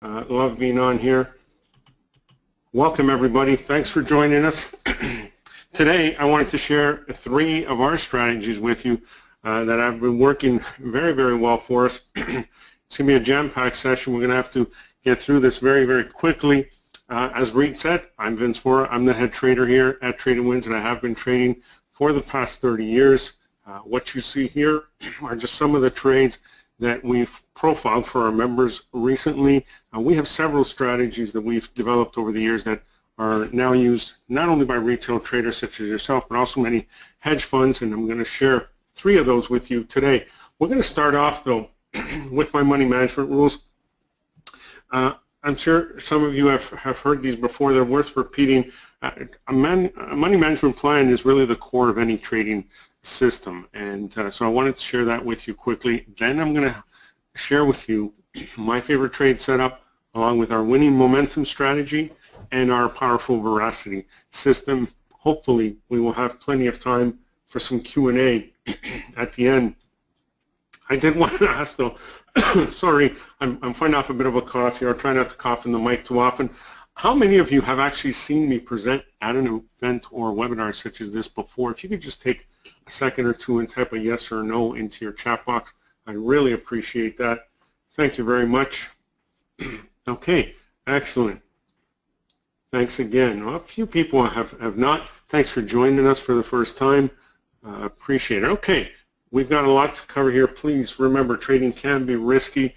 Love being on here. Welcome everybody. Thanks for joining us. Today I wanted to share 3 of our strategies with you that have been working very, very well for us. It's going to be a jam-packed session. We're going to have to get through this very, very quickly. As Reed said, I'm Vince Vora. I'm the head trader here at Trade and Wins, and I have been trading for the past 30 years. What you see here are just some of the trades that we've profiled for our members recently. We have several strategies that we've developed over the years that are now used not only by retail traders such as yourself, but also many hedge funds, and I'm going to share 3 of those with you today. We're going to start off, though, with my money management rules. I'm sure some of you have heard these before. They're worth repeating. A money management plan is really the core of any trading system, and so I wanted to share that with you quickly. Then I'm going to share with you my favorite trade setup along with our winning momentum strategy and our powerful Voracity system. Hopefully we will have plenty of time for some Q&A at the end. I did want to ask though, sorry, I'm fighting off a bit of a cough here. I'll try not to cough in the mic too often. How many of you have actually seen me present at an event or webinar such as this before? If you could just take a second or two and type a yes or no into your chat box, I really appreciate that. Thank you very much. Okay, excellent. Thanks again. Well, a few people have not. Thanks for joining us for the first time. Appreciate it. Okay, we've got a lot to cover here. Please remember, trading can be risky.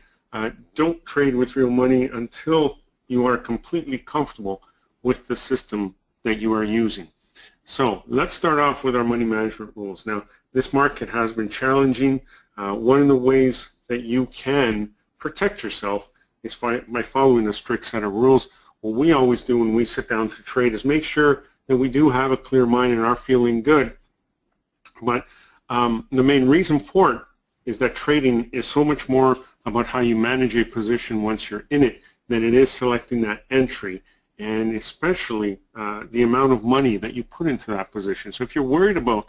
Don't trade with real money until you are completely comfortable with the system that you are using. So let's start off with our money management rules. Now, this market has been challenging. One of the ways that you can protect yourself is by following a strict set of rules. What we always do when we sit down to trade is make sure that we do have a clear mind and are feeling good. But the main reason for it is that trading is so much more about how you manage a position once you're in it than it is selecting that entry, and especially the amount of money that you put into that position. So if you're worried about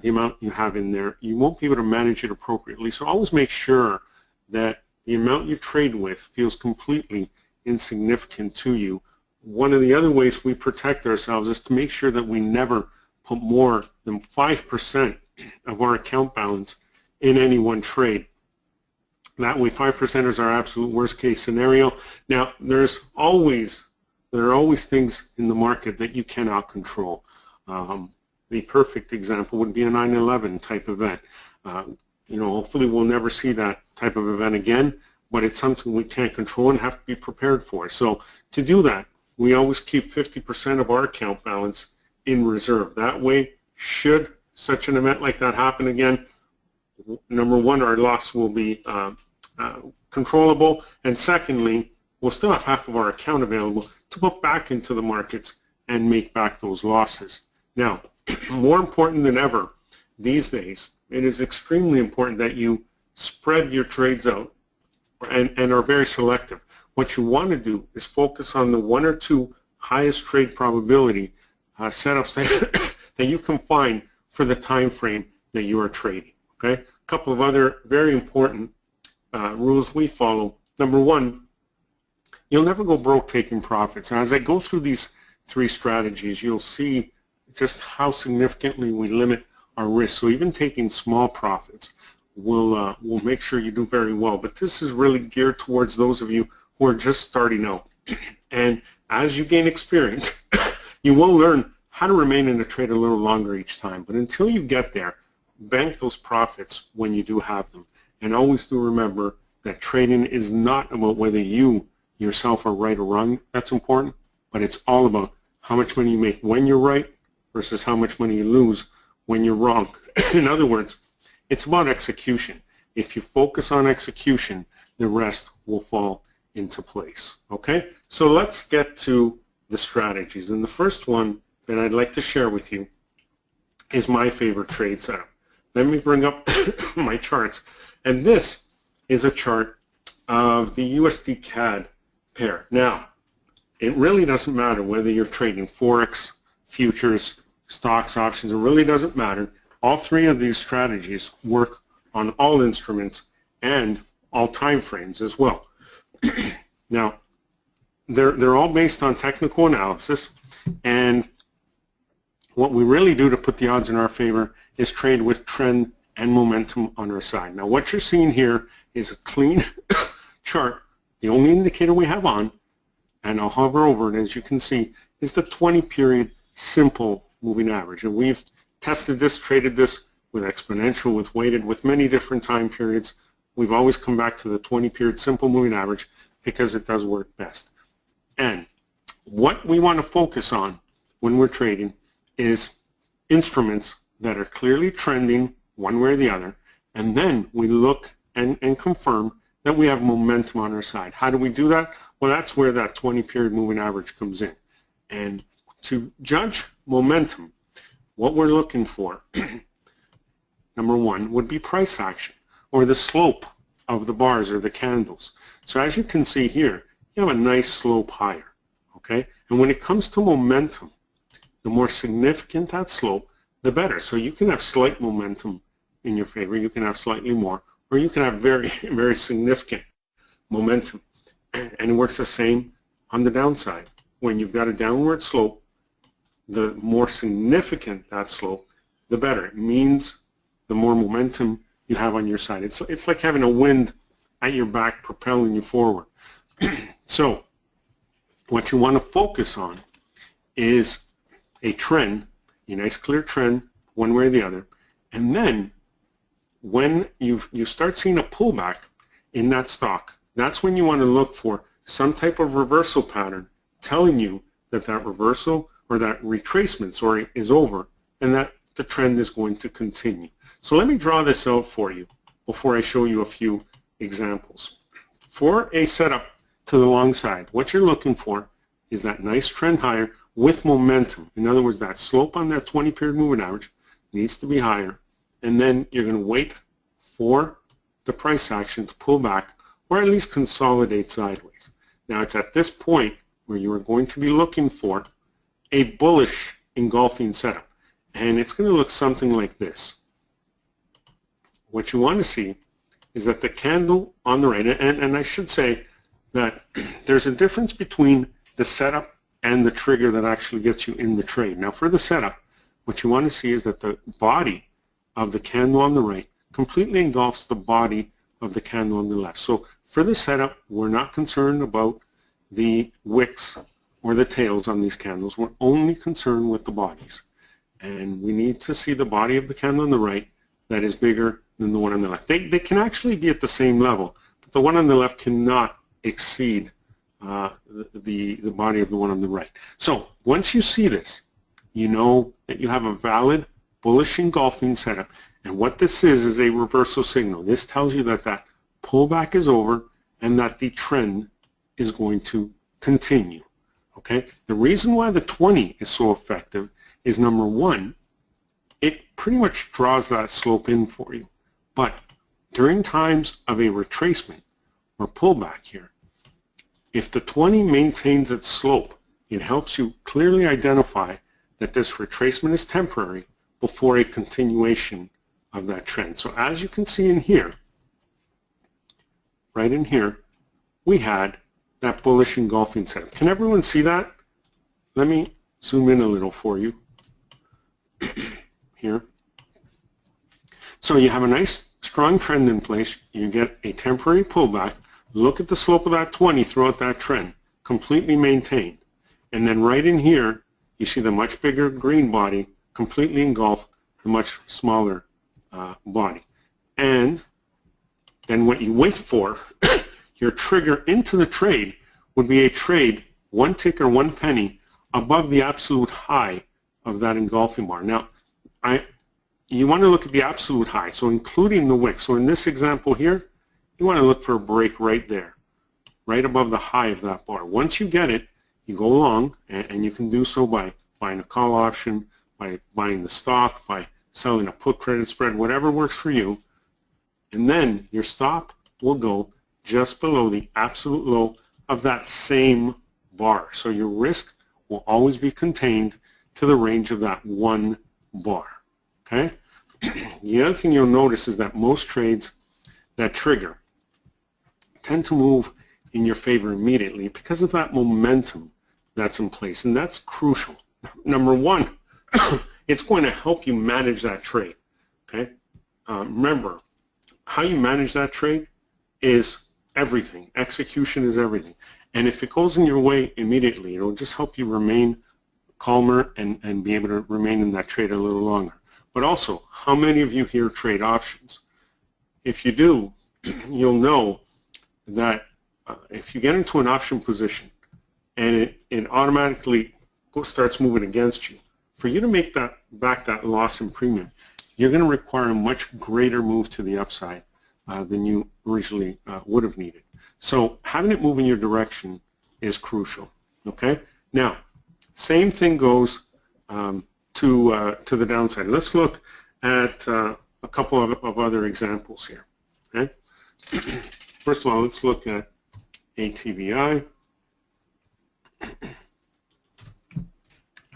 the amount you have in there, you won't be able to manage it appropriately. So always make sure that the amount you trade with feels completely insignificant to you. One of the other ways we protect ourselves is to make sure that we never put more than 5% of our account balance in any one trade. That way, 5% is our absolute worst case scenario. Now, there are always things in the market that you cannot control. The perfect example would be a 9/11 type event. Hopefully we'll never see that type of event again, but it's something we can't control and have to be prepared for. So to do that, we always keep 50% of our account balance in reserve. That way, should such an event like that happen again, number one, our loss will be controllable, and secondly, we'll still have half of our account available to put back into the markets and make back those losses. Now, more important than ever these days, it is extremely important that you spread your trades out and are very selective. What you want to do is focus on the 1 or 2 highest trade probability setups that you can find for the time frame that you are trading. Okay, a couple of other very important rules we follow. Number 1, you'll never go broke taking profits. And as I go through these 3 strategies, you'll see just how significantly we limit our risk. So even taking small profits will make sure you do very well. But this is really geared towards those of you who are just starting out. And as you gain experience, you will learn how to remain in a trade a little longer each time. But until you get there, bank those profits when you do have them. And always do remember that trading is not about whether you yourself are right or wrong. That's important, but it's all about how much money you make when you're right versus how much money you lose when you're wrong. In other words, it's about execution. If you focus on execution, the rest will fall into place. Okay? So let's get to the strategies. And the first one that I'd like to share with you is my favorite trade setup. Let me bring up my charts. And this is a chart of the USD CAD pair. Now, it really doesn't matter whether you're trading Forex, futures, stocks, options. It really doesn't matter. All 3 of these strategies work on all instruments and all time frames as well. Now, they're all based on technical analysis, and what we really do to put the odds in our favor is trade with trend and momentum on our side. Now, what you're seeing here is a clean chart. The only indicator we have on, and I'll hover over it, as you can see, is the 20-period simple moving average. And we've tested this, traded this with exponential, with weighted, with many different time periods. We've always come back to the 20-period simple moving average because it does work best. And what we want to focus on when we're trading is instruments that are clearly trending one way or the other, and then we look and confirm that we have momentum on our side. How do we do that? Well, that's where that 20-period moving average comes in. And to judge momentum, what we're looking for, number one, would be price action, or the slope of the bars or the candles. So as you can see here, you have a nice slope higher, okay? And when it comes to momentum, the more significant that slope, the better. So you can have slight momentum in your favor, you can have slightly more, or you can have very, very significant momentum. And it works the same on the downside. When you've got a downward slope, the more significant that slope, the better. It means the more momentum you have on your side. It's like having a wind at your back propelling you forward. So what you want to focus on is a trend, a nice clear trend one way or the other, and then when you start seeing a pullback in that stock, that's when you want to look for some type of reversal pattern telling you that that reversal or that retracement, is over and that the trend is going to continue. So let me draw this out for you before I show you a few examples. For a setup to the long side, what you're looking for is that nice trend higher with momentum. In other words, that slope on that 20-period moving average needs to be higher, and then you're going to wait for the price action to pull back or at least consolidate sideways. Now, it's at this point where you are going to be looking for a bullish engulfing setup, and it's going to look something like this. What you want to see is that the candle on the right, and I should say that there's a difference between the setup and the trigger that actually gets you in the trade. Now, for the setup, what you want to see is that the body of the candle on the right completely engulfs the body of the candle on the left. So for the setup, we're not concerned about the wicks or the tails on these candles. We're only concerned with the bodies. And we need to see the body of the candle on the right that is bigger than the one on the left. They can actually be at the same level, but the one on the left cannot exceed the body of the one on the right. So once you see this, you know that you have a valid bullish engulfing setup. And what this is a reversal signal. This tells you that that pullback is over and that the trend is going to continue. Okay? The reason why the 20 is so effective is, number one, it pretty much draws that slope in for you. But during times of a retracement or pullback here, if the 20 maintains its slope, it helps you clearly identify that this retracement is temporary before a continuation of that trend. So as you can see in here, right in here, we had that bullish engulfing setup. Can everyone see that? Let me zoom in a little for you here. So you have a nice strong trend in place. You get a temporary pullback. Look at the slope of that 20 throughout that trend, completely maintained. And then right in here, you see the much bigger green body completely engulf the much smaller body. And then what you wait for, your trigger into the trade, would be a trade 1 tick or 1 penny above the absolute high of that engulfing bar. Now, you want to look at the absolute high, so including the wick. So in this example here, you want to look for a break right there, right above the high of that bar. Once you get it, you go long, and you can do so by buying a call option, by buying the stock, by selling a put credit spread, whatever works for you. And then your stop will go just below the absolute low of that same bar. So your risk will always be contained to the range of that 1 bar. Okay? The other thing you'll notice is that most trades that trigger tend to move in your favor immediately because of that momentum that's in place, and that's crucial. Number one, it's going to help you manage that trade. Okay, remember, how you manage that trade is everything. Execution is everything, and if it goes in your way immediately, it'll just help you remain calmer and be able to remain in that trade a little longer. But also, how many of you here trade options? If you do, you'll know that if you get into an option position and it automatically starts moving against you, for you to make back that loss in premium, you're going to require a much greater move to the upside than you originally would have needed. So having it move in your direction is crucial. Okay. Now, same thing goes to the downside. Let's look at a couple of other examples here. Okay. First of all, let's look at ATVI,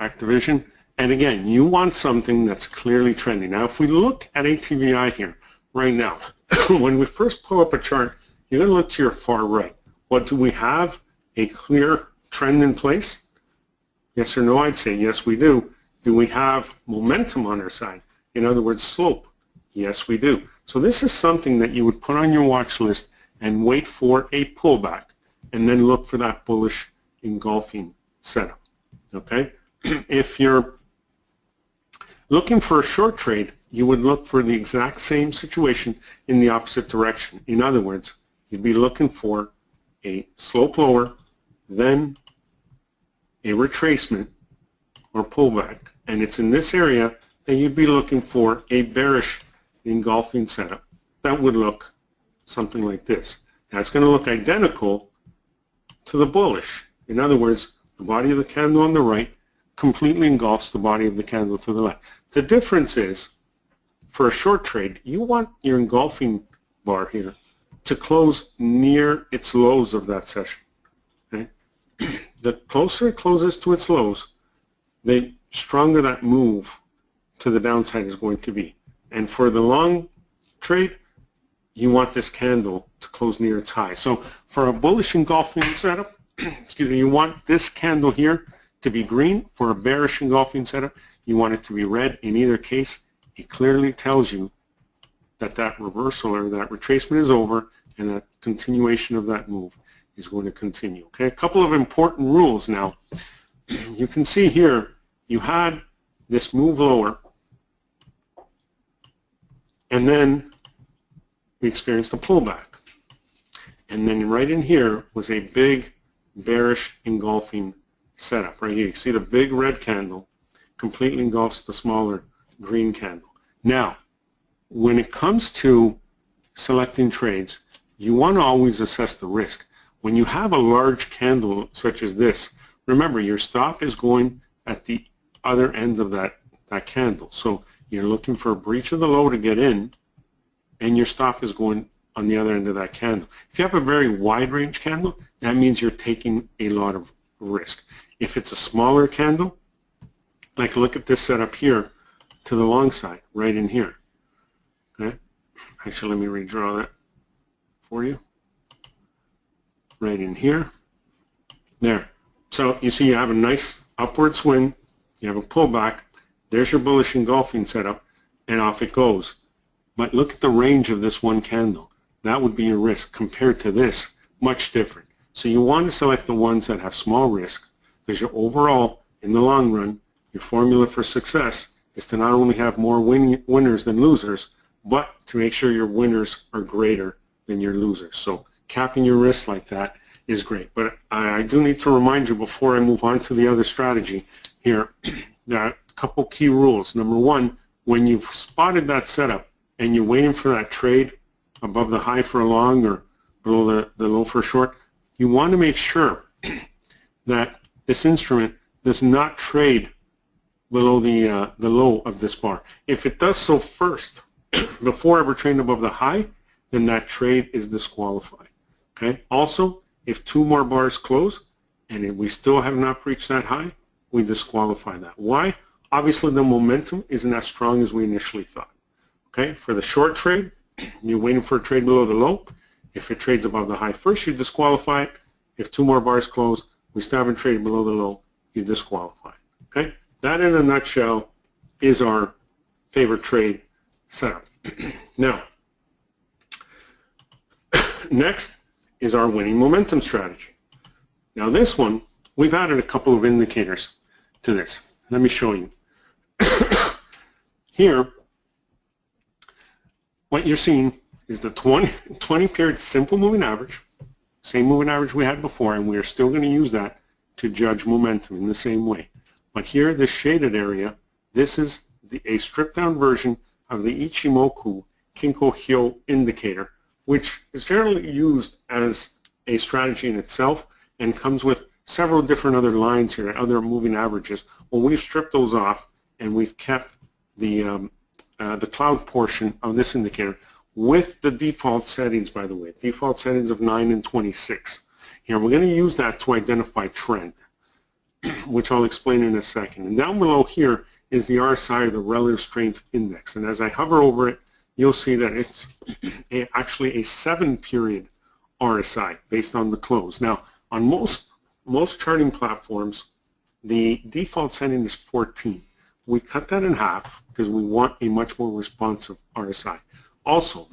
Activision, and again, you want something that's clearly trending. Now, if we look at ATVI here right now, when we first pull up a chart, you're going to look to your far right. What do we have? A clear trend in place? Yes or no? I'd say yes, we do. Do we have momentum on our side? In other words, slope? Yes, we do. So this is something that you would put on your watch list and wait for a pullback, and then look for that bullish engulfing setup. Okay? If you're looking for a short trade, you would look for the exact same situation in the opposite direction. In other words, you'd be looking for a slope lower, then a retracement or pullback, and it's in this area that you'd be looking for a bearish engulfing setup that would look something like this. Now it's going to look identical to the bullish. In other words, the body of the candle on the right completely engulfs the body of the candle to the left. The difference is, for a short trade, you want your engulfing bar here to close near its lows of that session. Okay? The closer it closes to its lows, the stronger that move to the downside is going to be. And for the long trade, you want this candle to close near its high. So for a bullish engulfing setup, excuse me, you want this candle here to be green. For a bearish engulfing setup, you want it to be red. In either case, it clearly tells you that that reversal or that retracement is over and that continuation of that move is going to continue. Okay, a couple of important rules now. You can see here you had this move lower, and then we experienced a pullback. And then right in here was a big bearish engulfing setup. Right here, you see the big red candle completely engulfs the smaller green candle. Now, when it comes to selecting trades, you want to always assess the risk. When you have a large candle such as this, remember your stop is going at the other end of that candle. So you're looking for a breach of the low to get in, and your stop is going on the other end of that candle. If you have a very wide range candle, that means you're taking a lot of risk. If it's a smaller candle, like look at this setup here to the long side, right in here. Okay? Actually, let me redraw that for you. Right in here. There. So you see you have a nice upward swing, you have a pullback, there's your bullish engulfing setup, and off it goes. But look at the range of this one candle. That would be your risk. Compared to this, much different. So you want to select the ones that have small risk, because your overall, in the long run, your formula for success is to not only have more winners than losers, but to make sure your winners are greater than your losers. So capping your risk like that is great. But I do need to remind you before I move on to the other strategy here, that a couple key rules. Number one, when you've spotted that setup and you're waiting for that trade above the high for a long or below the low for a short, you want to make sure that this instrument does not trade below the low of this bar. If it does so first, before ever trading above the high, then that trade is disqualified. Okay. Also, if two more bars close and we still have not reached that high, we disqualify that. Why? Obviously, the momentum isn't as strong as we initially thought. Okay. For the short trade, you're waiting for a trade below the low, If it trades above the high first, you disqualify it. If 2 more bars close, we still haven't traded below the low, you disqualify it. Okay? That in a nutshell is our favorite trade setup. Now, next is our winning momentum strategy. Now this one, we've added a couple of indicators to this. Let me show you. Here, what you're seeing is the 20 period simple moving average, same moving average we had before, and we are still going to use that to judge momentum in the same way. But here, this shaded area, this is a stripped down version of the Ichimoku Kinko Hyo indicator, which is generally used as a strategy in itself and comes with several different other lines here, other moving averages. Well, we've stripped those off and we've kept the cloud portion of this indicator with the default settings, by the way, default settings of 9 and 26. Here, we're going to use that to identify trend, which I'll explain in a second. And down below here is the RSI, or the Relative Strength Index. And as I hover over it, you'll see that it's actually a 7-period RSI based on the close. Now, on most charting platforms, the default setting is 14. We cut that in half because we want a much more responsive RSI. Also,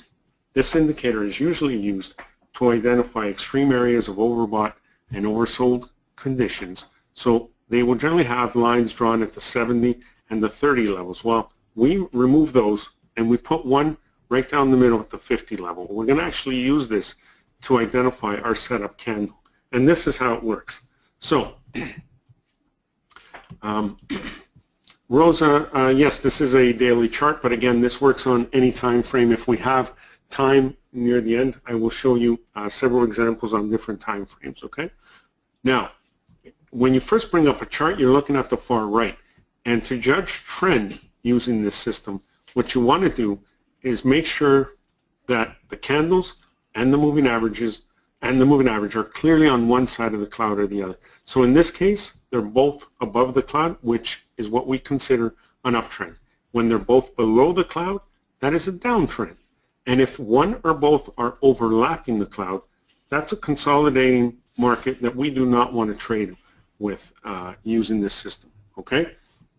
this indicator is usually used to identify extreme areas of overbought and oversold conditions. So they will generally have lines drawn at the 70 and the 30 levels. Well, we remove those and we put one right down the middle at the 50 level. We're going to actually use this to identify our setup candle. And this is how it works. So, Rosa, yes, this is a daily chart, but again, this works on any time frame. If we have time near the end, I will show you several examples on different time frames, okay? Now, when you first bring up a chart, you're looking at the far right. And to judge trend using this system, what you want to do is make sure that the candles and the moving averages and the moving average are clearly on one side of the cloud or the other. So in this case, they're both above the cloud, which is what we consider an uptrend. When they're both below the cloud, that is a downtrend. And if one or both are overlapping the cloud, that's a consolidating market that we do not want to trade with using this system, okay?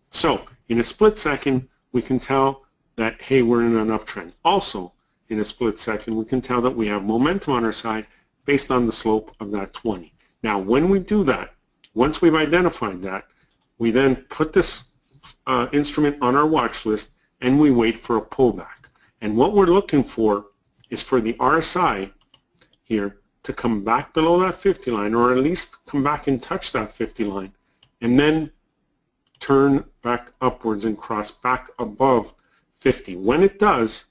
So in a split second, we can tell that, hey, we're in an uptrend. Also, in a split second, we can tell that we have momentum on our side based on the slope of that 20. Now, when we do that, once we've identified that, we then put this instrument on our watch list and we wait for a pullback. And what we're looking for is for the RSI here to come back below that 50 line, or at least come back and touch that 50 line, and then turn back upwards and cross back above 50. When it does,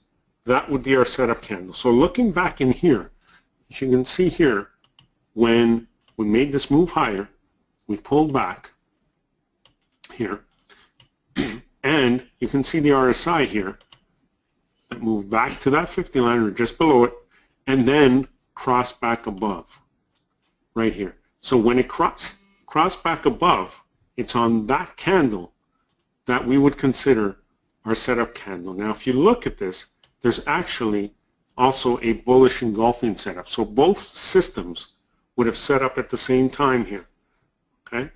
that would be our setup candle. So looking back in here, as you can see here, when we made this move higher, we pulled back here, and you can see the RSI here that moved back to that 50 line or just below it, and then cross back above right here. So when it cross back above, it's on that candle that we would consider our setup candle. Now, if you look at this, there's actually also a bullish engulfing setup. So both systems would have set up at the same time here, okay?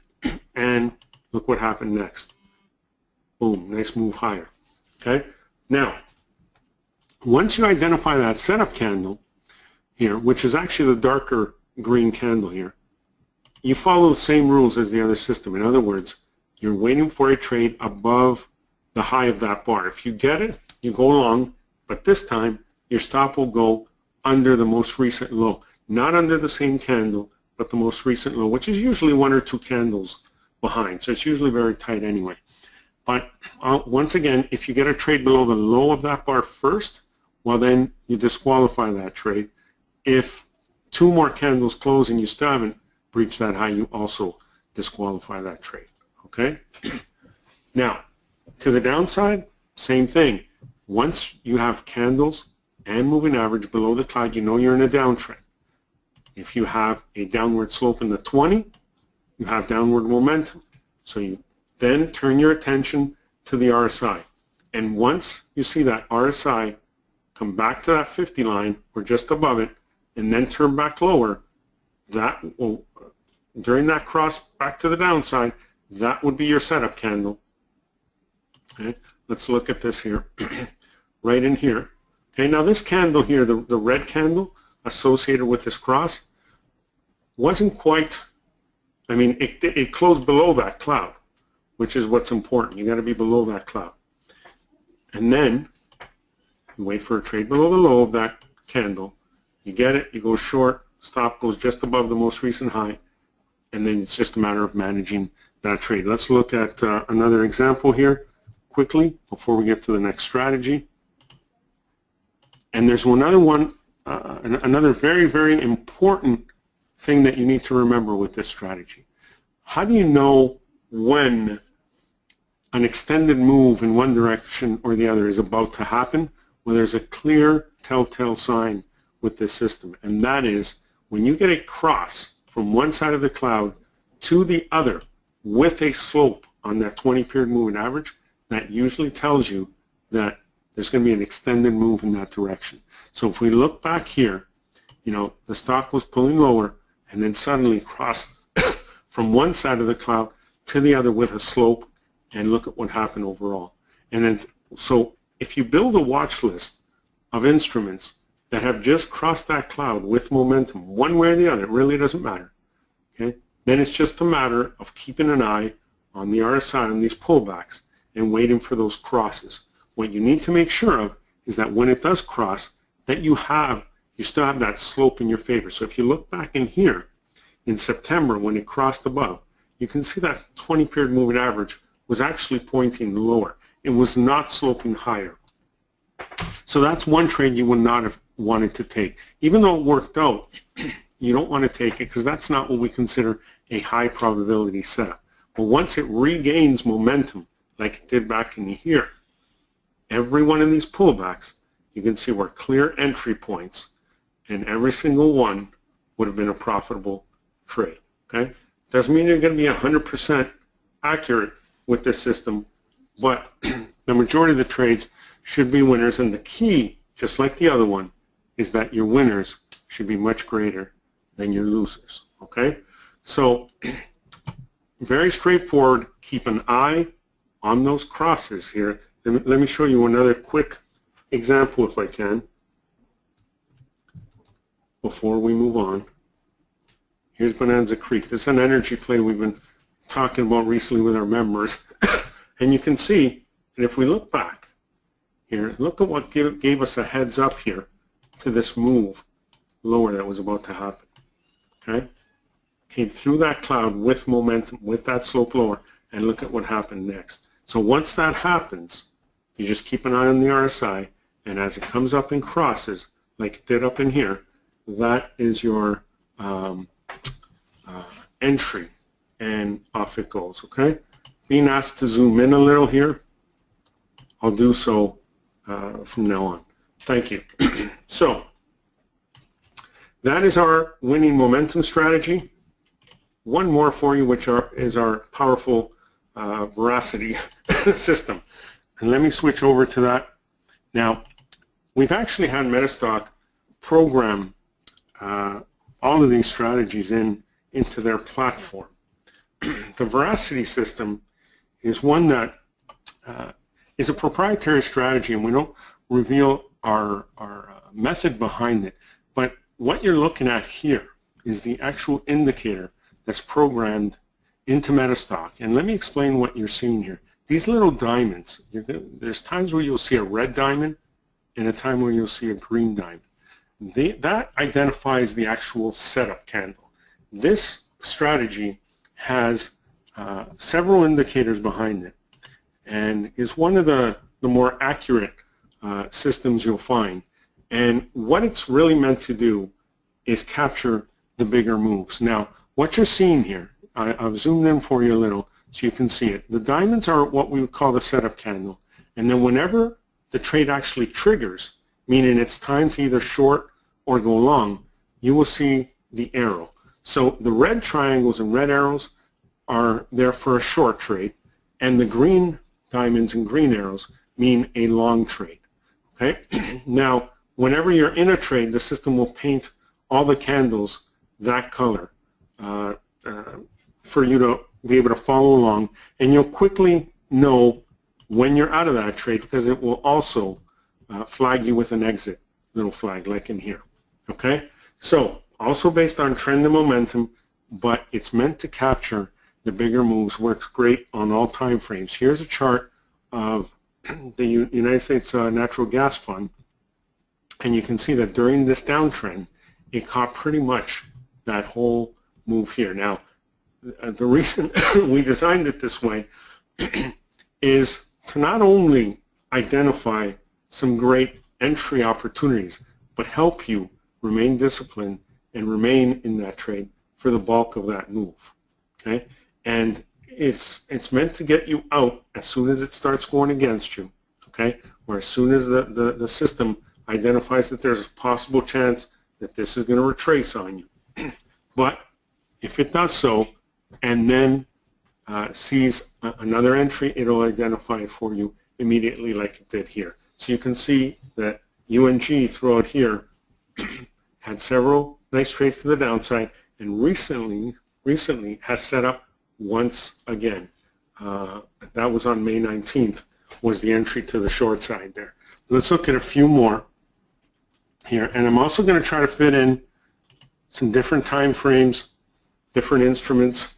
And look what happened next. Boom, nice move higher, okay? Now, once you identify that setup candle here, which is actually the darker green candle here, you follow the same rules as the other system. In other words, you're waiting for a trade above the high of that bar. If you get it, you go long, but this time your stop will go under the most recent low. Not under the same candle, but the most recent low, which is usually 1 or 2 candles behind. So it's usually very tight anyway. But once again, if you get a trade below the low of that bar first, well then you disqualify that trade. If 2 more candles close and you still haven't breached that high, you also disqualify that trade, okay? Now, to the downside, same thing. Once you have candles and moving average below the cloud, you know you're in a downtrend. If you have a downward slope in the 20, you have downward momentum. So you then turn your attention to the RSI. And once you see that RSI come back to that 50 line or just above it and then turn back lower, that will, during that cross back to the downside, that would be your setup candle. Okay, let's look at this here, right in here. Okay, now this candle here, the red candle associated with this cross, wasn't quite, I mean, it closed below that cloud, which is what's important. You got to be below that cloud. And then you wait for a trade below the low of that candle. You get it, you go short, stop goes just above the most recent high, and then it's just a matter of managing that trade. Let's look at another example here quickly before we get to the next strategy. And there's another one, another very, very important thing that you need to remember with this strategy. How do you know when an extended move in one direction or the other is about to happen? Well, there's a clear telltale sign with this system, and that is when you get a cross from one side of the cloud to the other with a slope on that 20-period moving average, that usually tells you that there's going to be an extended move in that direction. So if we look back here, you know, the stock was pulling lower and then suddenly crossed from one side of the cloud to the other with a slope, and look at what happened overall. And then, so if you build a watch list of instruments that have just crossed that cloud with momentum, one way or the other, it really doesn't matter, okay? Then it's just a matter of keeping an eye on the RSI on these pullbacks and waiting for those crosses. What you need to make sure of is that when it does cross, that you still have that slope in your favor. So if you look back in here, in September when it crossed above, you can see that 20-period moving average was actually pointing lower. It was not sloping higher. So that's one trade you would not have wanted to take. Even though it worked out, you don't want to take it because that's not what we consider a high probability setup. But once it regains momentum, like it did back in here, every one of these pullbacks, you can see were clear entry points, and every single one would have been a profitable trade. Okay? Doesn't mean you're going to be 100% accurate with this system, but the majority of the trades should be winners, and the key, just like the other one, is that your winners should be much greater than your losers. Okay? So very straightforward. Keep an eye on those crosses here. Let me show you another quick example if I can before we move on. Here's Bonanza Creek. This is an energy play we've been talking about recently with our members. And you can see, and if we look back here, look at what gave us a heads up here to this move lower that was about to happen. Okay? Came through that cloud with momentum, with that slope lower, and look at what happened next. So once that happens, you just keep an eye on the RSI, and as it comes up and crosses, like it did up in here, that is your entry, and off it goes, okay? Being asked to zoom in a little here, I'll do so from now on. Thank you. So, that is our winning momentum strategy. One more for you, which is our powerful Voracity system. And let me switch over to that. Now, we've actually had Metastock program all of these strategies into their platform. The Voracity system is one that is a proprietary strategy, and we don't reveal our method behind it. But what you're looking at here is the actual indicator that's programmed into Metastock. And let me explain what you're seeing here. These little diamonds, there's times where you'll see a red diamond and a time where you'll see a green diamond. That identifies the actual setup candle. This strategy has several indicators behind it and is one of the more accurate systems you'll find. And what it's really meant to do is capture the bigger moves. Now, what you're seeing here, I've zoomed in for you a little so you can see it. The diamonds are what we would call the setup candle. And then whenever the trade actually triggers, meaning it's time to either short or go long, you will see the arrow. So the red triangles and red arrows are there for a short trade, and the green diamonds and green arrows mean a long trade. Okay? Now, whenever you're in a trade, the system will paint all the candles that color for you to be able to follow along, and you'll quickly know when you're out of that trade because it will also flag you with an exit little flag like in here. Okay, so also based on trend and momentum, but it's meant to capture the bigger moves. Works great on all time frames. Here's a chart of the United States Natural Gas Fund, and you can see that during this downtrend it caught pretty much that whole move here. Now the reason we designed it this way is to not only identify some great entry opportunities, but help you remain disciplined and remain in that trade for the bulk of that move. Okay, and it's meant to get you out as soon as it starts going against you. Okay, or as soon as the system identifies that there's a possible chance that this is going to retrace on you. But if it does so and then sees another entry, it'll identify it for you immediately like it did here. So you can see that UNG throughout here had several nice trades to the downside, and recently has set up once again. That was on May 19th was the entry to the short side there. Let's look at a few more here, and I'm also going to try to fit in some different time frames, different instruments.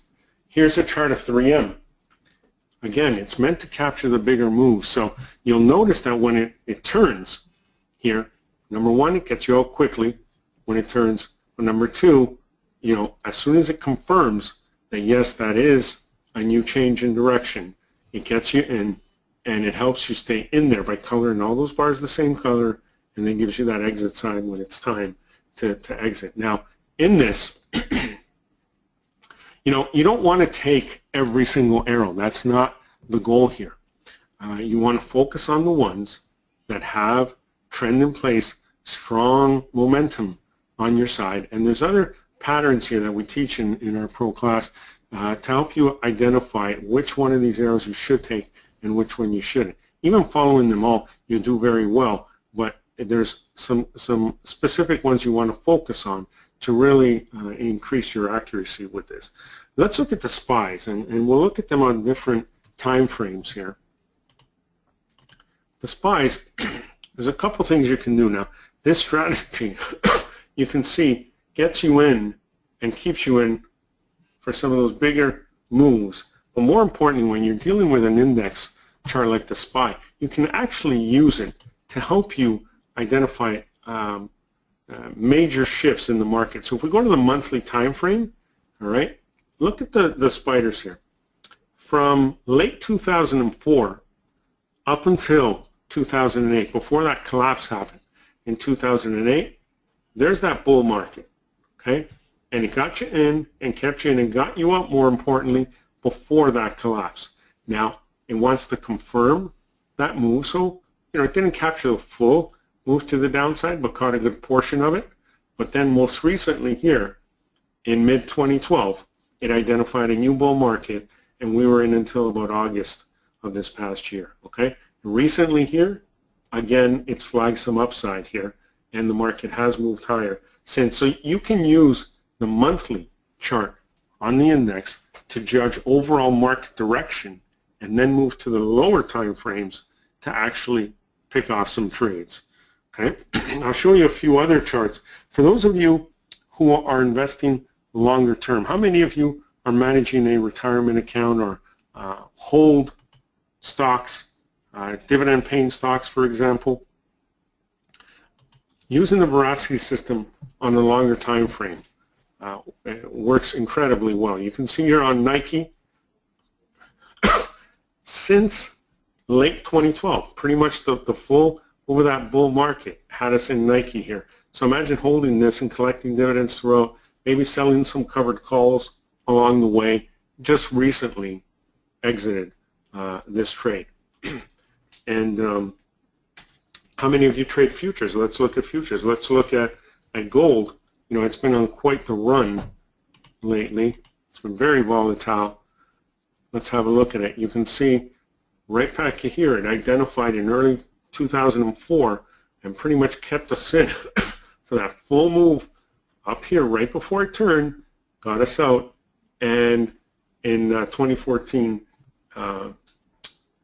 Here's a chart of 3M. Again, it's meant to capture the bigger moves, so you'll notice that when it turns here, number one, it gets you out quickly when it turns, but number two, you know, as soon as it confirms that yes, that is a new change in direction, it gets you in, and it helps you stay in there by coloring all those bars the same color, and then gives you that exit sign when it's time to exit. Now, in this, you know, you don't want to take every single arrow. That's not the goal here. You want to focus on the ones that have trend in place, strong momentum on your side, and there's other patterns here that we teach in our pro class to help you identify which one of these arrows you should take and which one you shouldn't. Even following them all, you do very well, but there's some specific ones you want to focus on to really increase your accuracy with this. Let's look at the SPYs, and we'll look at them on different time frames here. The SPYs, there's a couple things you can do now. This strategy, you can see, gets you in and keeps you in for some of those bigger moves. But more importantly, when you're dealing with an index chart like the SPY, you can actually use it to help you identify major shifts in the market. So if we go to the monthly time frame, all right, look at the spiders here. From late 2004 up until 2008, before that collapse happened in 2008, there's that bull market, okay? And it got you in and kept you in and got you out, more importantly, before that collapse. Now, it wants to confirm that move, so you know it didn't capture the full move to the downside, but caught a good portion of it. But then most recently here, in mid-2012, it identified a new bull market, and we were in until about August of this past year, okay? Recently here, again, it's flagged some upside here, and the market has moved higher since. So you can use the monthly chart on the index to judge overall market direction and then move to the lower time frames to actually pick off some trades. Okay, I'll show you a few other charts. For those of you who are investing longer term, how many of you are managing a retirement account or hold stocks, dividend paying stocks, for example? Using the Voracity system on the longer time frame it works incredibly well. You can see here on Nike, since late 2012, pretty much the full over that bull market had us in Nike here. So imagine holding this and collecting dividends throughout, maybe selling some covered calls along the way. Just recently exited this trade. And how many of you trade futures? Let's look at futures. Let's look at gold. You know, it's been on quite the run lately. It's been very volatile. Let's have a look at it. You can see right back here, it identified in early 2004 and pretty much kept us in for that full move up here right before it turned, got us out, and in 2014,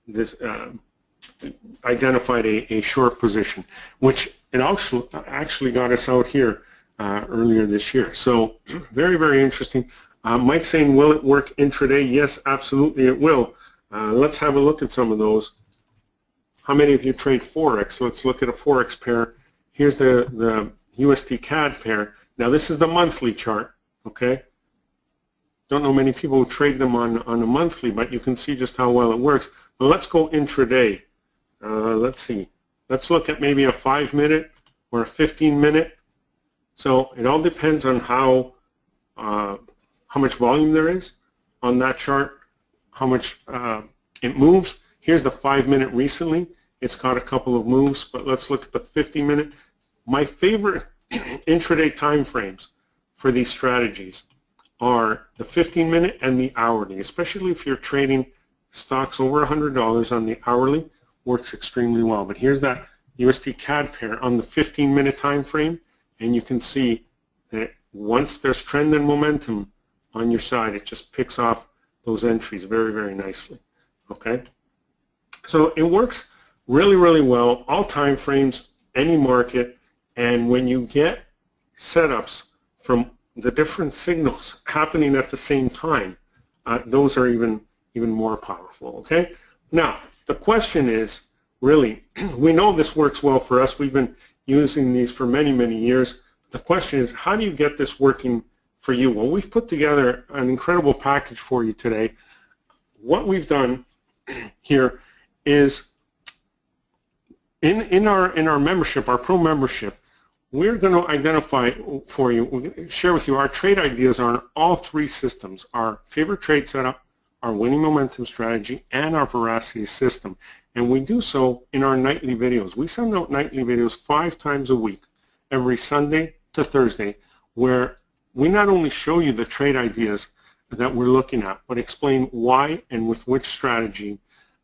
this identified a short position, which it also actually got us out here earlier this year. So very, very interesting. Mike's saying, will it work intraday? Yes, absolutely it will. Let's have a look at some of those. How many of you trade Forex? Let's look at a Forex pair. Here's the USD CAD pair. Now this is the monthly chart, okay? Don't know many people who trade them on a monthly, but you can see just how well it works. But let's go intraday. Let's see. Let's look at maybe a 5-minute or a 15-minute. So it all depends on how much volume there is on that chart, how much it moves. Here's the 5-minute recently. It's got a couple of moves, but let's look at the 50-minute. My favorite intraday time frames for these strategies are the 15-minute and the hourly, especially if you're trading stocks over $100 on the hourly, works extremely well. But here's that USD CAD pair on the 15-minute time frame, and you can see that once there's trend and momentum on your side, it just picks off those entries very, very nicely. Okay? So it works really, really well, all time frames, any market, and when you get setups from the different signals happening at the same time, those are even more powerful, okay? Now, the question is, really, we know this works well for us. We've been using these for many, many years. The question is, how do you get this working for you? Well, we've put together an incredible package for you today. What we've done here is in our membership, our pro membership, we're going to identify for you, share with you our trade ideas on all 3 systems: our favorite trade setup, our winning momentum strategy, and our Voracity system. And we do so in our nightly videos. We send out nightly videos 5 times a week, every Sunday to Thursday, where we not only show you the trade ideas that we're looking at, but explain why and with which strategy,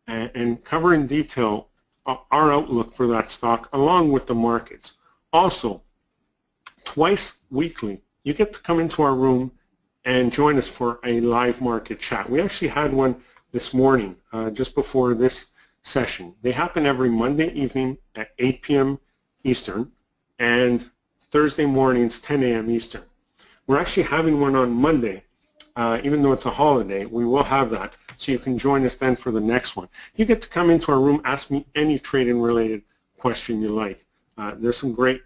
and cover in detail our outlook for that stock along with the markets. Also, twice weekly, you get to come into our room and join us for a live market chat. We actually had one this morning, just before this session. They happen every Monday evening at 8 p.m. Eastern and Thursday mornings, 10 a.m. Eastern. We're actually having one on Monday. Even though it's a holiday, we will have that, so you can join us then for the next one. You get to come into our room, ask me any trading-related question you like. There's some great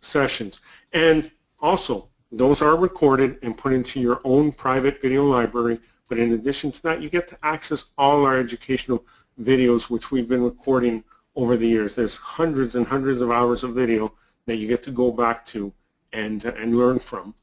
sessions. And also, those are recorded and put into your own private video library, but in addition to that, you get to access all our educational videos, which we've been recording over the years. There's hundreds and hundreds of hours of video that you get to go back to and learn from.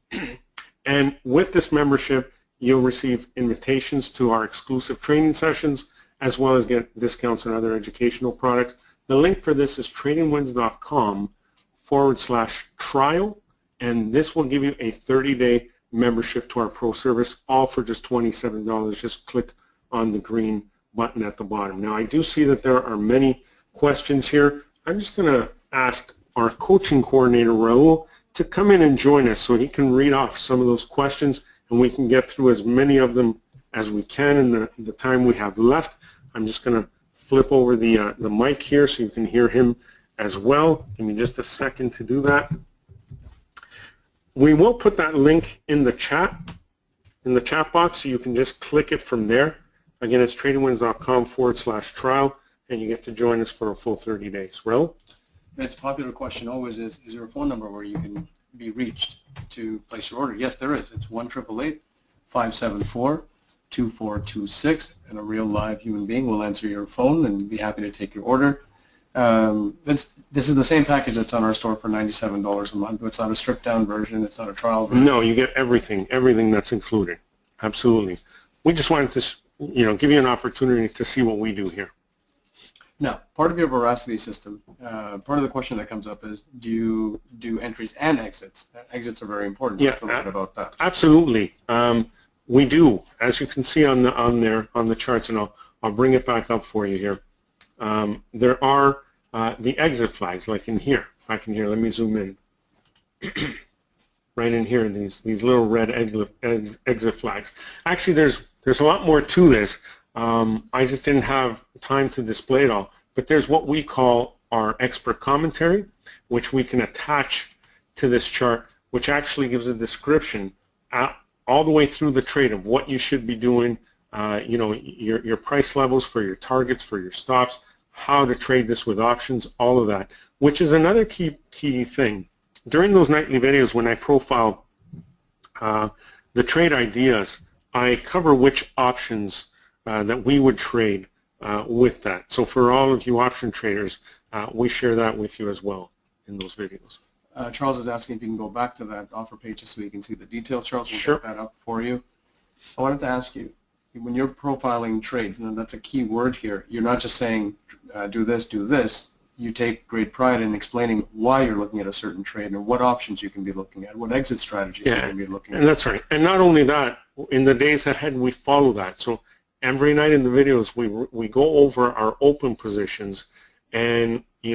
And with this membership, you'll receive invitations to our exclusive training sessions, as well as get discounts on other educational products. The link for this is tradingwins.com/trial, and this will give you a 30-day membership to our pro service, all for just $27. Just click on the green button at the bottom. Now, I do see that there are many questions here. I'm just going to ask our coaching coordinator, Raul, to come in and join us so he can read off some of those questions, and we can get through as many of them as we can in the time we have left. I'm just going to flip over the mic here so you can hear him as well. Give me just a second to do that. We will put that link in the chat box, so you can just click it from there. Again, it's tradingwins.com/trial, and you get to join us for a full 30 days. Raul? It's a popular question always is there a phone number where you can be reached to place your order? Yes, there is. It's 1-888-574-2426, and a real live human being will answer your phone and be happy to take your order. This is the same package that's on our store for $97 a month. It's not a stripped-down version. It's not a trial version. No, you get everything that's included. Absolutely. We just wanted to, give you an opportunity to see what we do here. Now, part of your Voracity system, part of the question that comes up is, do you do entries and exits? Exits are very important. Yeah, Talk about that. Absolutely. We do, as you can see on the charts, and I'll bring it back up for you here. There are the exit flags, like in here. Let me zoom in. right in here, these little red exit flags. Actually, there's a lot more to this. I just didn't have time to display it all. But there's what we call our expert commentary, which we can attach to this chart, which actually gives a description all the way through the trade of what you should be doing, your price levels for your targets, for your stops, how to trade this with options, all of that, which is another key thing. During those nightly videos when I profile the trade ideas, I cover which options that we would trade with that. So for all of you option traders, we share that with you as well in those videos. Charles is asking if you can go back to that offer page just so you can see the detail. Charles, we'll Sure. get that up for you. I wanted to ask you, when you're profiling trades, and that's a key word here, you're not just saying do this, do this. You take great pride in explaining why you're looking at a certain trade and what options you can be looking at, what exit strategies you can be looking at. And that's right. And not only that, in the days ahead, we follow that. So every night in the videos, we go over our open positions, and we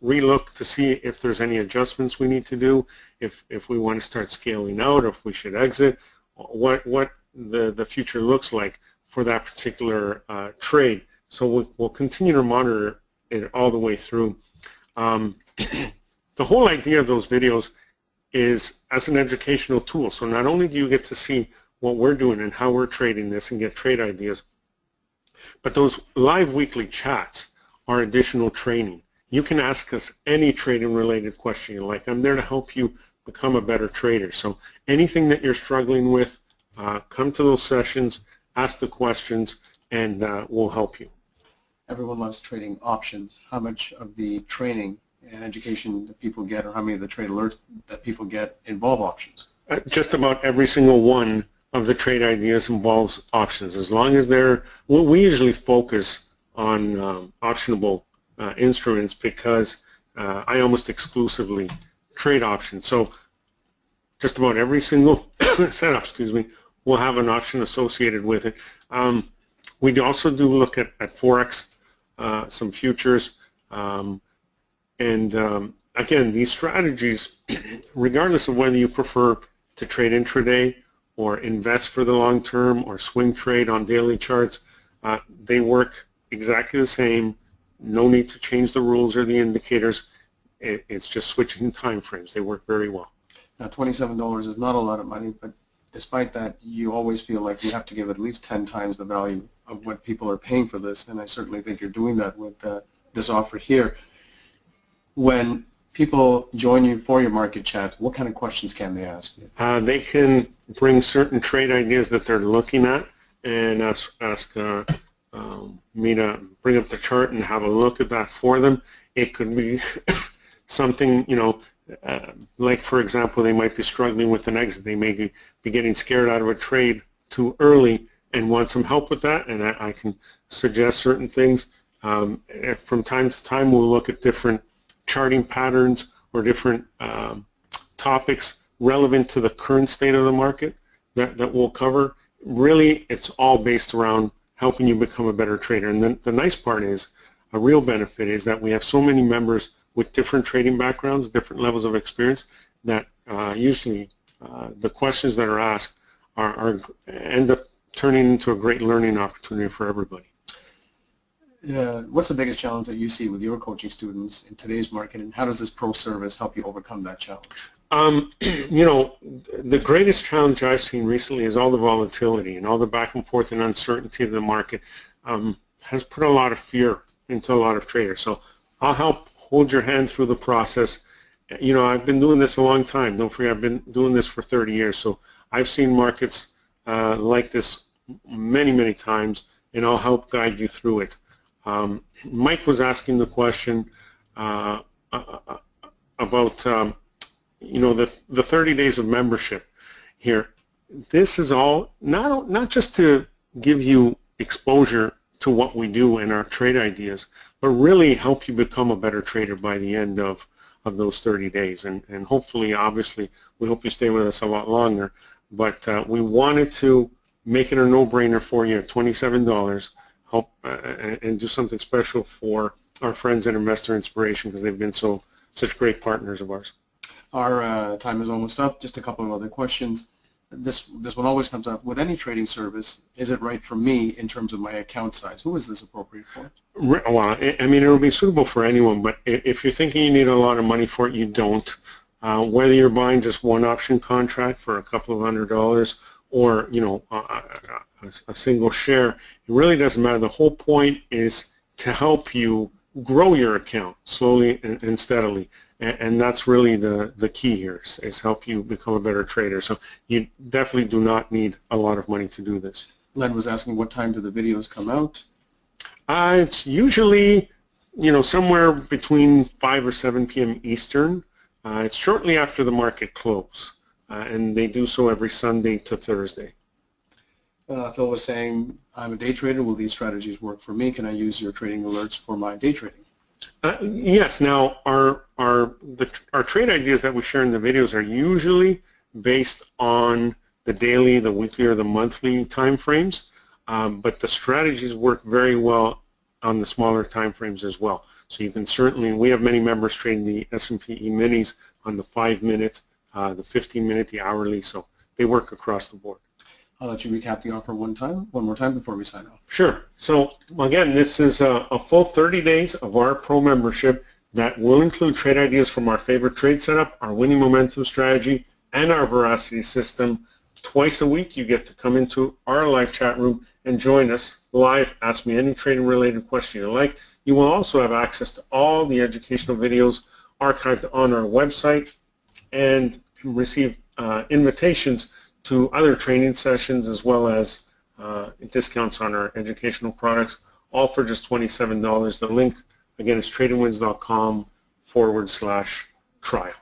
relook to see if there's any adjustments we need to do, if we want to start scaling out, or if we should exit, what the future looks like for that particular trade. So we'll continue to monitor it all the way through. The whole idea of those videos is as an educational tool. So not only do you get to see what we're doing and how we're trading this and get trade ideas, but those live weekly chats are additional training. You can ask us any trading related question you like. I'm there to help you become a better trader. So anything that you're struggling with, come to those sessions, ask the questions, and we'll help you. Everyone loves trading options. How much of the training and education that people get, or how many of the trade alerts that people get involve options? Just about every single one of the trade ideas involves options. As long as we usually focus on optionable instruments because I almost exclusively trade options. So just about every single setup, will have an option associated with it. We also do look at Forex, some futures, and again, these strategies, regardless of whether you prefer to trade intraday or invest for the long term or swing trade on daily charts, they work exactly the same. No need to change the rules or the indicators. It's just switching time frames. They work very well. Now, $27 is not a lot of money, but despite that, you always feel like you have to give at least 10 times the value of what people are paying for this, and I certainly think you're doing that with this offer here. When people join you for your market chats, what kind of questions can they ask you? They can bring certain trade ideas that they're looking at and ask me to bring up the chart and have a look at that for them. It could be something, like, for example, they might be struggling with an exit. They may be getting scared out of a trade too early and want some help with that, and I can suggest certain things. From time to time, we'll look at different charting patterns or different topics relevant to the current state of the market that we'll cover. Really, it's all based around helping you become a better trader. And then the nice part is, a real benefit is that we have so many members with different trading backgrounds, different levels of experience, that usually the questions that are asked end up turning into a great learning opportunity for everybody. What's the biggest challenge that you see with your coaching students in today's market, and how does this pro service help you overcome that challenge? The greatest challenge I've seen recently is all the volatility and all the back and forth and uncertainty of the market has put a lot of fear into a lot of traders. So I'll help hold your hand through the process. I've been doing this a long time. Don't forget, I've been doing this for 30 years. So I've seen markets like this many, many times, and I'll help guide you through it. Mike was asking the question about the 30 days of membership here. This is all not just to give you exposure to what we do and our trade ideas, but really help you become a better trader by the end of those 30 days. And hopefully, obviously, we hope you stay with us a lot longer. But we wanted to make it a no-brainer for you at $27, help and do something special for our friends at Investor Inspiration, because they've been such great partners of ours. Our time is almost up. Just a couple of other questions. This one always comes up. With any trading service, is it right for me in terms of my account size? Who is this appropriate for? Well, I mean, it would be suitable for anyone, but if you're thinking you need a lot of money for it, you don't. Whether you're buying just one option contract for a couple of $100 or, you know, a single share, it really doesn't matter. The whole point is to help you grow your account slowly and steadily. And that's really the key here, is help you become a better trader. So you definitely do not need a lot of money to do this. Len was asking what time do the videos come out? It's usually, you know, somewhere between 5 or 7 p.m. Eastern. It's shortly after the market close, and they do so every Sunday to Thursday. Phil was saying, I'm a day trader. Will these strategies work for me? Can I use your trading alerts for my day trading? Yes. Now, our trade ideas that we share in the videos are usually based on the daily, the weekly, or the monthly time frames, but the strategies work very well on the smaller time frames as well. So you can certainly, we have many members trading the S&P E-minis on the 5-minute, the 15-minute, the hourly, so they work across the board. I'll let you recap the offer one more time before we sign off. Sure. So again, this is a full 30 days of our pro membership that will include trade ideas from our favorite trade setup, our winning momentum strategy, and our Voracity system. Twice a week you get to come into our live chat room and join us live, ask me any trading related question you like. You will also have access to all the educational videos archived on our website and receive invitations to other training sessions as well as discounts on our educational products, all for just $27. The link, again, is tradingwins.com/trial.